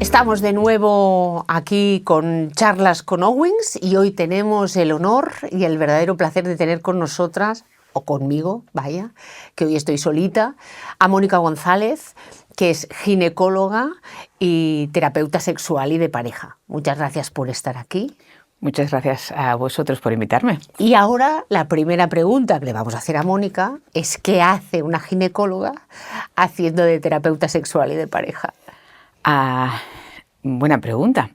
Estamos de nuevo aquí con Charlas con Owings y hoy tenemos el honor y el verdadero placer de tener con nosotras, o conmigo, vaya, que hoy estoy solita, a Mónica González, que es ginecóloga y terapeuta sexual y de pareja. Muchas gracias por estar aquí. Muchas gracias a vosotros por invitarme. Y ahora la primera pregunta que le vamos a hacer a Mónica es ¿qué hace una ginecóloga haciendo de terapeuta sexual y de pareja? Buena pregunta.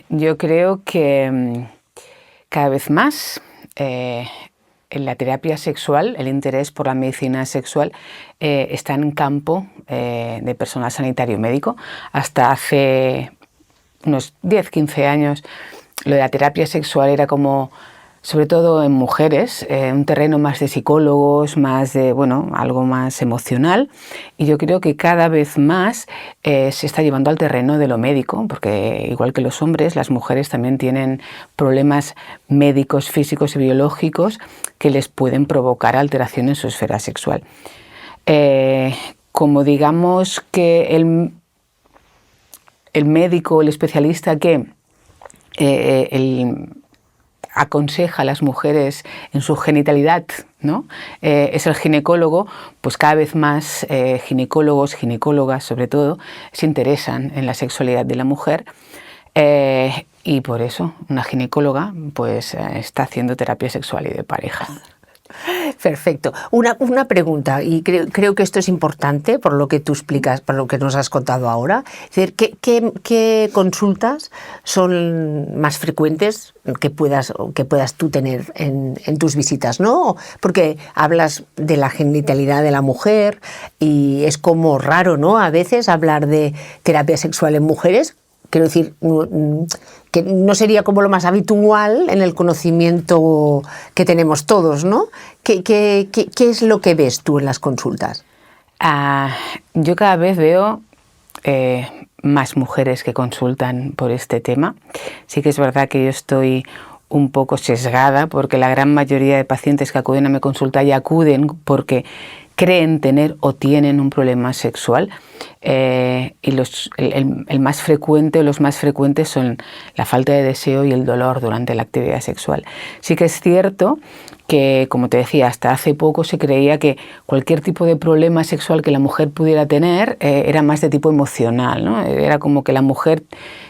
Yo creo que cada vez más en la terapia sexual, el interés por la medicina sexual está en campo de personal sanitario médico. Hasta hace unos 10-15 años lo de la terapia sexual era como, sobre todo en mujeres, un terreno más de psicólogos, más de, bueno, algo más emocional. Y yo creo que cada vez más se está llevando al terreno de lo médico, porque igual que los hombres, las mujeres también tienen problemas médicos, físicos y biológicos que les pueden provocar alteración en su esfera sexual. Como digamos que el médico, el especialista que aconseja a las mujeres en su genitalidad, ¿no? Es el ginecólogo, pues cada vez más ginecólogos, ginecólogas sobre todo, se interesan en la sexualidad de la mujer y por eso una ginecóloga pues está haciendo terapia sexual y de pareja. Perfecto. Una pregunta, y creo que esto es importante por lo que tú explicas, por lo que nos has contado ahora. Es decir, ¿qué consultas son más frecuentes que puedas tú tener en tus visitas, ¿no? Porque hablas de la genitalidad de la mujer y es como raro, ¿no? A veces hablar de terapia sexual en mujeres. Quiero decir, que no sería como lo más habitual en el conocimiento que tenemos todos, ¿no? ¿Qué es lo que ves tú en las consultas? Yo cada vez veo más mujeres que consultan por este tema. Sí que es verdad que yo estoy un poco sesgada porque la gran mayoría de pacientes que acuden a mi consulta ya acuden porque creen tener o tienen un problema sexual y el más frecuente o los más frecuentes son la falta de deseo y el dolor durante la actividad sexual. Sí que es cierto que, como te decía, hasta hace poco se creía que cualquier tipo de problema sexual que la mujer pudiera tener era más de tipo emocional, ¿no? Era como que la mujer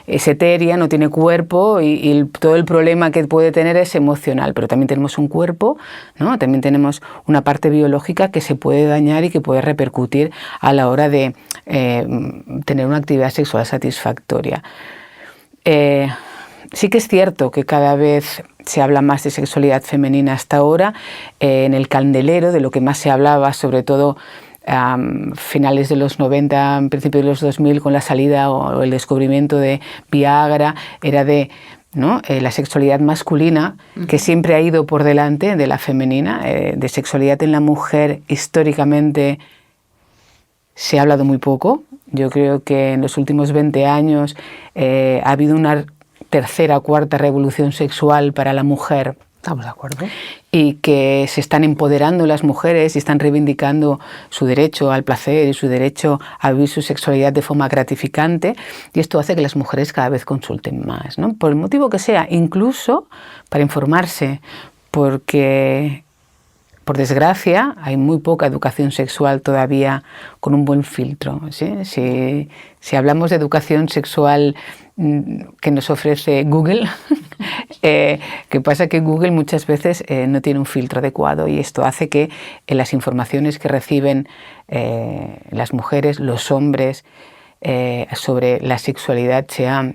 es etérea, no tiene cuerpo y todo el problema que puede tener es emocional, pero también tenemos un cuerpo, ¿no? También tenemos una parte biológica que se puede dañar y que puede repercutir a la hora de tener una actividad sexual satisfactoria. Sí que es cierto que cada vez se habla más de sexualidad femenina hasta ahora. En el candelero, de lo que más se hablaba, sobre todo finales de los 90, principios de los 2000, con la salida o el descubrimiento de Viagra, era de la sexualidad masculina, que siempre ha ido por delante de la femenina. De sexualidad en la mujer históricamente se ha hablado muy poco. Yo creo que en los últimos 20 años ha habido una tercera o cuarta revolución sexual para la mujer. Estamos de acuerdo. Y que se están empoderando las mujeres y están reivindicando su derecho al placer y su derecho a vivir su sexualidad de forma gratificante, y esto hace que las mujeres cada vez consulten más, ¿no? Por el motivo que sea, incluso para informarse, porque por desgracia hay muy poca educación sexual todavía con un buen filtro, ¿sí? Si hablamos de educación sexual que nos ofrece Google, que pasa que Google muchas veces no tiene un filtro adecuado, y esto hace que las informaciones que reciben las mujeres, los hombres sobre la sexualidad sea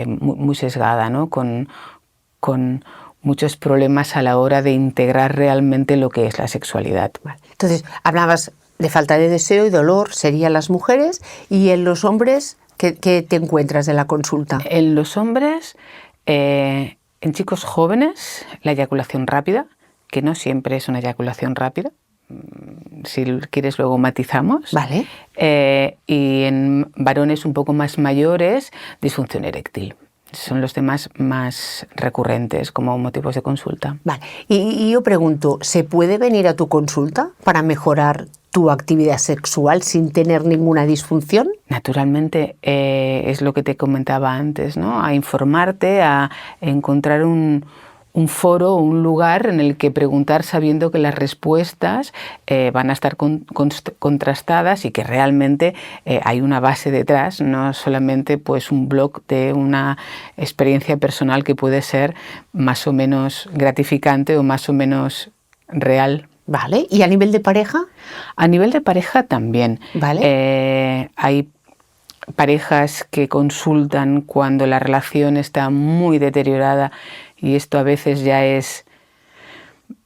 muy sesgada, ¿no? Con muchos problemas a la hora de integrar realmente lo que es la sexualidad. Entonces, hablabas de falta de deseo y dolor, serían las mujeres, y en los hombres, ¿qué te encuentras en la consulta? En los hombres, en chicos jóvenes, la eyaculación rápida, que no siempre es una eyaculación rápida. Si quieres luego matizamos. Vale. Y en varones un poco más mayores, disfunción eréctil. Son los temas más recurrentes como motivos de consulta. Vale. Y yo pregunto, ¿se puede venir a tu consulta para mejorar tu actividad sexual sin tener ninguna disfunción? Naturalmente, es lo que te comentaba antes, ¿no? A informarte, a encontrar un foro, un lugar en el que preguntar sabiendo que las respuestas van a estar contrastadas y que realmente hay una base detrás, no solamente pues un blog de una experiencia personal que puede ser más o menos gratificante o más o menos real. Vale, ¿y a nivel de pareja? A nivel de pareja también. Vale. Hay parejas que consultan cuando la relación está muy deteriorada y esto a veces ya es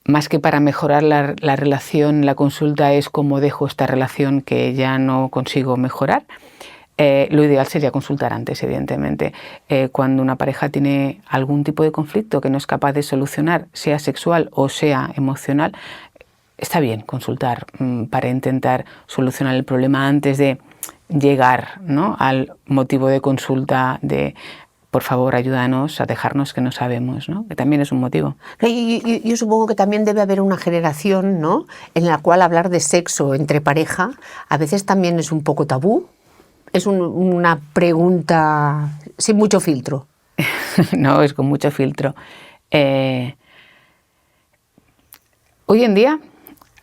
más que para mejorar la relación, la consulta es cómo dejo esta relación que ya no consigo mejorar. Lo ideal sería consultar antes, evidentemente. Cuando una pareja tiene algún tipo de conflicto que no es capaz de solucionar, sea sexual o sea emocional, está bien consultar para intentar solucionar el problema antes de llegar, ¿no?, al motivo de consulta de por favor ayúdanos a dejarnos que no sabemos, ¿no?, que también es un motivo. Yo supongo que también debe haber una generación, ¿no?, en la cual hablar de sexo entre pareja a veces también es un poco tabú. Es una pregunta sin mucho filtro. No, es con mucho filtro. Hoy en día,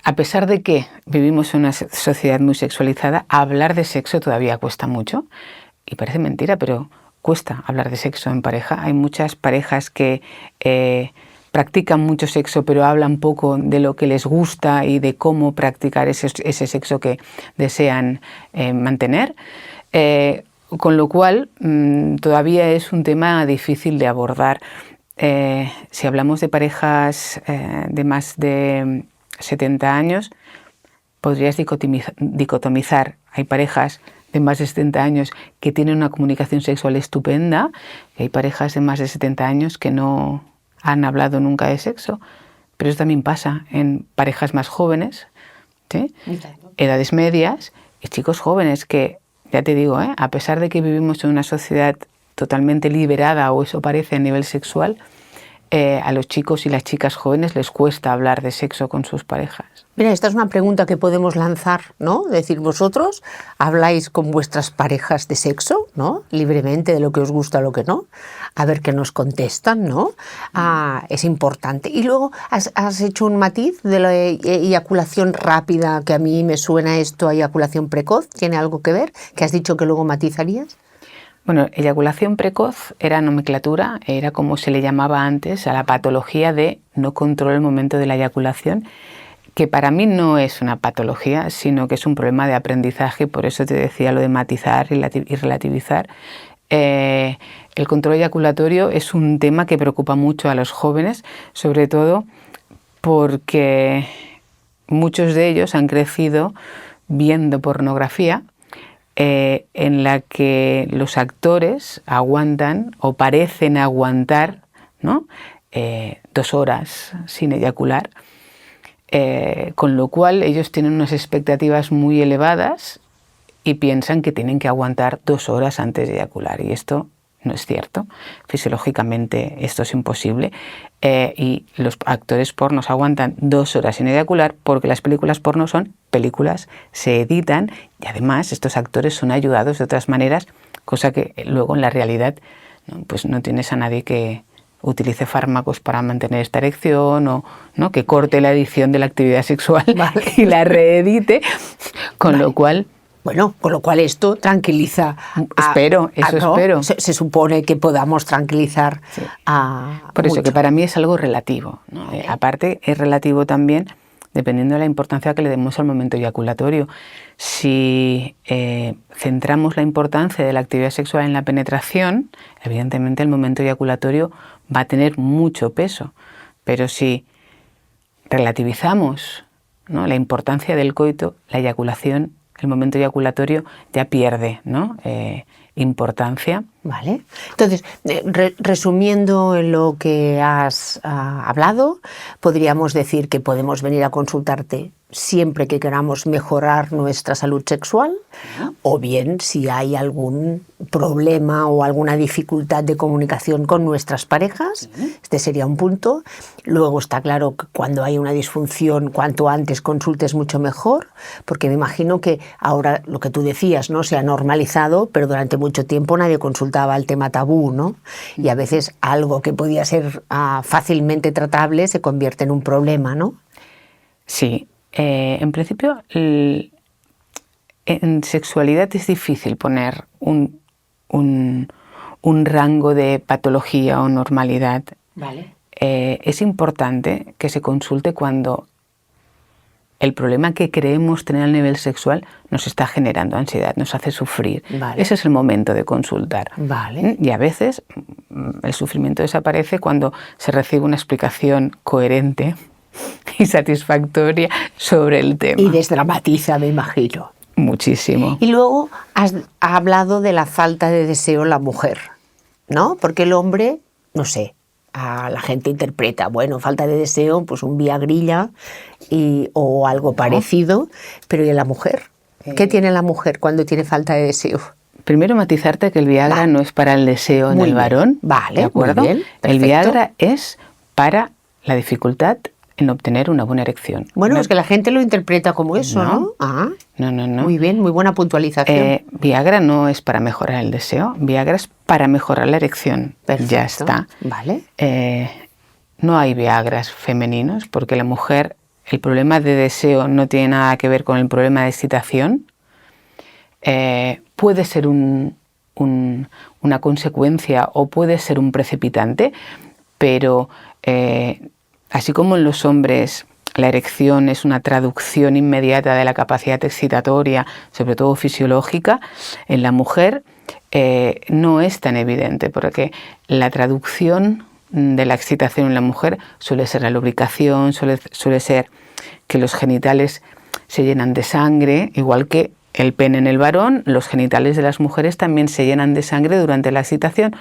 a pesar de que vivimos en una sociedad muy sexualizada, hablar de sexo todavía cuesta mucho. Y parece mentira, pero cuesta hablar de sexo en pareja. Hay muchas parejas que practican mucho sexo, pero hablan poco de lo que les gusta y de cómo practicar ese sexo que desean mantener. Con lo cual, todavía es un tema difícil de abordar. Si hablamos de parejas de más de 70 años, podrías dicotomizar. Hay parejas de más de 70 años que tienen una comunicación sexual estupenda y hay parejas de más de 70 años que no han hablado nunca de sexo. Pero eso también pasa en parejas más jóvenes, ¿sí?, edades medias y chicos jóvenes que, ya te digo, a pesar de que vivimos en una sociedad totalmente liberada, o eso parece a nivel sexual, a los chicos y las chicas jóvenes les cuesta hablar de sexo con sus parejas. Mira, esta es una pregunta que podemos lanzar, ¿no? Es decir, vosotros habláis con vuestras parejas de sexo, ¿no?, libremente, de lo que os gusta, lo que no. A ver qué nos contestan, ¿no? Es importante. Y luego has hecho un matiz de la eyaculación rápida, que a mí me suena esto a eyaculación precoz. ¿Tiene algo que ver? ¿Que has dicho que luego matizarías? Bueno, eyaculación precoz era nomenclatura, era como se le llamaba antes a la patología de no control el momento de la eyaculación, que para mí no es una patología, sino que es un problema de aprendizaje, por eso te decía lo de matizar y relativizar. El control eyaculatorio es un tema que preocupa mucho a los jóvenes, sobre todo porque muchos de ellos han crecido viendo pornografía, en la que los actores aguantan o parecen aguantar, ¿no?, 2 horas sin eyacular, con lo cual ellos tienen unas expectativas muy elevadas y piensan que tienen que aguantar 2 horas antes de eyacular, y esto no es cierto. Fisiológicamente esto es imposible, y los actores pornos aguantan 2 horas sin eyacular porque las películas porno son películas, se editan y además estos actores son ayudados de otras maneras, cosa que luego en la realidad, ¿no?, pues no tienes a nadie que utilice fármacos para mantener esta erección o, ¿no?, que corte la edición de la actividad sexual, vale, y la reedite, con vale, lo cual... Bueno, con lo cual esto tranquiliza. Espero, eso ¿no? espero. Se supone que podamos tranquilizar, sí, a por eso mucho. Que para mí es algo relativo, ¿no? Okay. Aparte es relativo también dependiendo de la importancia que le demos al momento eyaculatorio. Si centramos la importancia de la actividad sexual en la penetración, evidentemente el momento eyaculatorio va a tener mucho peso. Pero si relativizamos, ¿no?, la importancia del coito, la eyaculación, el momento eyaculatorio ya pierde, ¿no?, importancia. Vale. Entonces, resumiendo en lo que has hablado, podríamos decir que podemos venir a consultarte siempre que queramos mejorar nuestra salud sexual, o bien si hay algún problema o alguna dificultad de comunicación con nuestras parejas. Este sería un punto. Luego está claro que cuando hay una disfunción, cuanto antes consultes mucho mejor, porque me imagino que ahora lo que tú decías, ¿no?, se ha normalizado, pero durante mucho tiempo nadie consultaba el tema tabú, ¿no? Y a veces algo que podía ser fácilmente tratable se convierte en un problema, ¿no? Sí. En principio, en sexualidad es difícil poner un rango de patología o normalidad. Vale. Es importante que se consulte cuando el problema que creemos tener a nivel sexual nos está generando ansiedad, nos hace sufrir. Vale. Ese es el momento de consultar. Vale. Y a veces el sufrimiento desaparece cuando se recibe una explicación coherente y satisfactoria sobre el tema. Y desdramatiza, me imagino. Muchísimo. Y luego has hablado de la falta de deseo en la mujer, ¿no? Porque el hombre, no sé, la gente interpreta, bueno, falta de deseo, pues un viagrilla o algo parecido, pero ¿y en la mujer? ¿Qué tiene la mujer cuando tiene falta de deseo? Primero matizarte que el Viagra no es para el deseo en el varón. Vale, ¿de acuerdo? muy bien, el Viagra es para la dificultad en obtener una buena erección. Bueno, es que la gente lo interpreta como eso, ¿no? No. Muy bien, muy buena puntualización. Viagra no es para mejorar el deseo, Viagra es para mejorar la erección. Perfecto. Ya está. Vale. No hay Viagras femeninos porque la mujer, el problema de deseo no tiene nada que ver con el problema de excitación. Puede ser una consecuencia o puede ser un precipitante, pero así como en los hombres la erección es una traducción inmediata de la capacidad excitatoria, sobre todo fisiológica, en la mujer no es tan evidente, porque la traducción de la excitación en la mujer suele ser la lubricación, suele ser que los genitales se llenan de sangre, igual que el pene en el varón, los genitales de las mujeres también se llenan de sangre durante la excitación,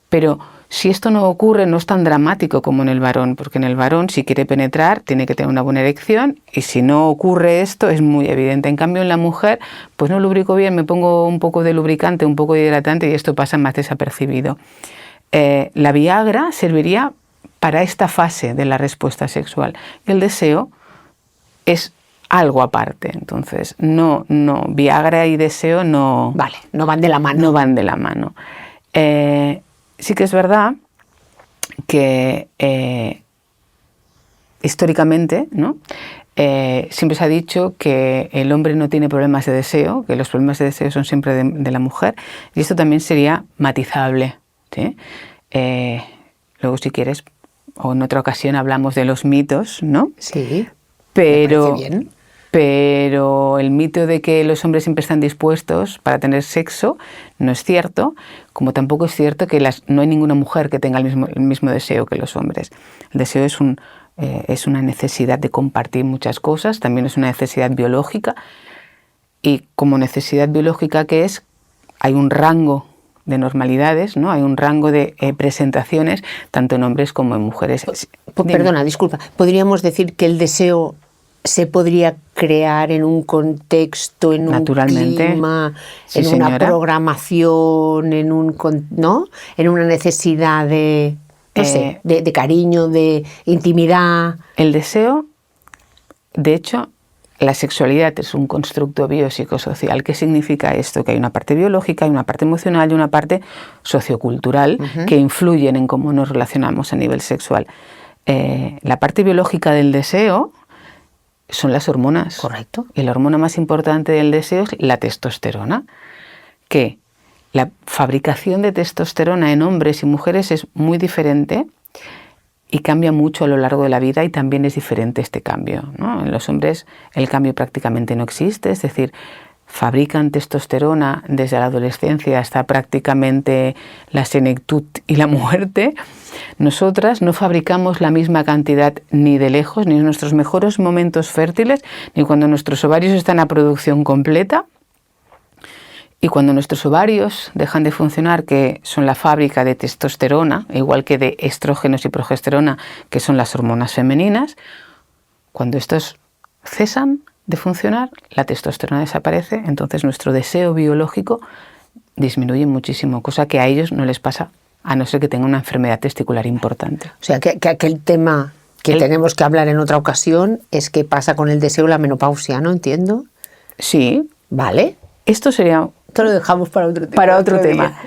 pero si esto no ocurre, no es tan dramático como en el varón, porque en el varón, si quiere penetrar, tiene que tener una buena erección, y si no ocurre esto, es muy evidente. En cambio, en la mujer, pues no lubrico bien, me pongo un poco de lubricante, un poco de hidratante, y esto pasa más desapercibido. La Viagra serviría para esta fase de la respuesta sexual. Y el deseo es algo aparte. Entonces, no, Viagra y deseo no... Vale, no van de la mano. No van de la mano. Sí que es verdad que históricamente, ¿no?, siempre se ha dicho que el hombre no tiene problemas de deseo, que los problemas de deseo son siempre de la mujer, y esto también sería matizable, ¿sí? Luego, si quieres, o en otra ocasión hablamos de los mitos, ¿no? Sí, pero, me parece bien. Pero el mito de que los hombres siempre están dispuestos para tener sexo no es cierto, como tampoco es cierto que no hay ninguna mujer que tenga el mismo deseo que los hombres. El deseo es una necesidad de compartir muchas cosas, también es una necesidad biológica, y como necesidad biológica que es, hay un rango de normalidades, ¿no? Hay un rango de presentaciones, tanto en hombres como en mujeres. Perdona, disculpa, ¿podríamos decir que el deseo se podría crear en un contexto, en un clima, sí, en una señora. Programación, ¿no? En una necesidad de, no sé, de cariño, de intimidad? El deseo, de hecho, la sexualidad es un constructo biopsicosocial. ¿Qué significa esto? Que hay una parte biológica, hay una parte emocional y una parte sociocultural que influyen en cómo nos relacionamos a nivel sexual. La parte biológica del deseo son las hormonas. Correcto. Y la hormona más importante del deseo es la testosterona, que la fabricación de testosterona en hombres y mujeres es muy diferente y cambia mucho a lo largo de la vida, y también es diferente este cambio, ¿no? En los hombres el cambio prácticamente no existe, es decir, fabrican testosterona desde la adolescencia hasta prácticamente la senectud y la muerte. Nosotras no fabricamos la misma cantidad ni de lejos, ni en nuestros mejores momentos fértiles, ni cuando nuestros ovarios están a producción completa. Y cuando nuestros ovarios dejan de funcionar, que son la fábrica de testosterona, igual que de estrógenos y progesterona, que son las hormonas femeninas, cuando estos cesan de funcionar, la testosterona desaparece, entonces nuestro deseo biológico disminuye muchísimo, cosa que a ellos no les pasa, a no ser que tengan una enfermedad testicular importante. O sea, que aquel tema que tenemos que hablar en otra ocasión es qué pasa con el deseo y la menopausia, ¿no? Entiendo. Sí. Vale. Esto sería... Esto lo dejamos para otro tema. Para otro tema.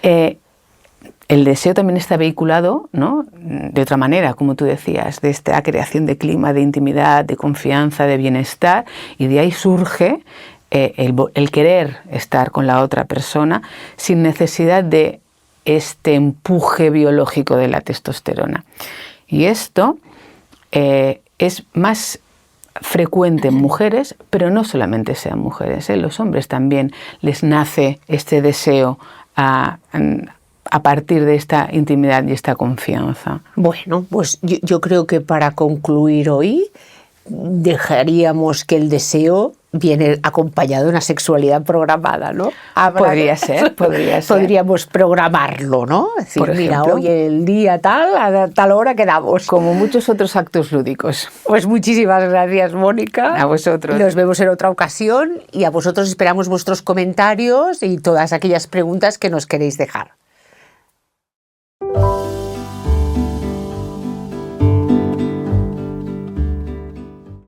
El deseo también está vinculado, ¿no?, de otra manera, como tú decías, de esta creación de clima, de intimidad, de confianza, de bienestar, y de ahí surge el querer estar con la otra persona sin necesidad de este empuje biológico de la testosterona. Y esto es más frecuente en mujeres, pero no solamente sean mujeres, los hombres también les nace este deseo a partir de esta intimidad y esta confianza. Bueno, pues yo creo que para concluir hoy dejaríamos que el deseo viene acompañado de una sexualidad programada, ¿no? Podría ser. Podríamos programarlo, ¿no? Es decir, mira, hoy el día tal, a tal hora quedamos. Como muchos otros actos lúdicos. Pues muchísimas gracias, Mónica. A vosotros. Nos vemos en otra ocasión y a vosotros esperamos vuestros comentarios y todas aquellas preguntas que nos queréis dejar.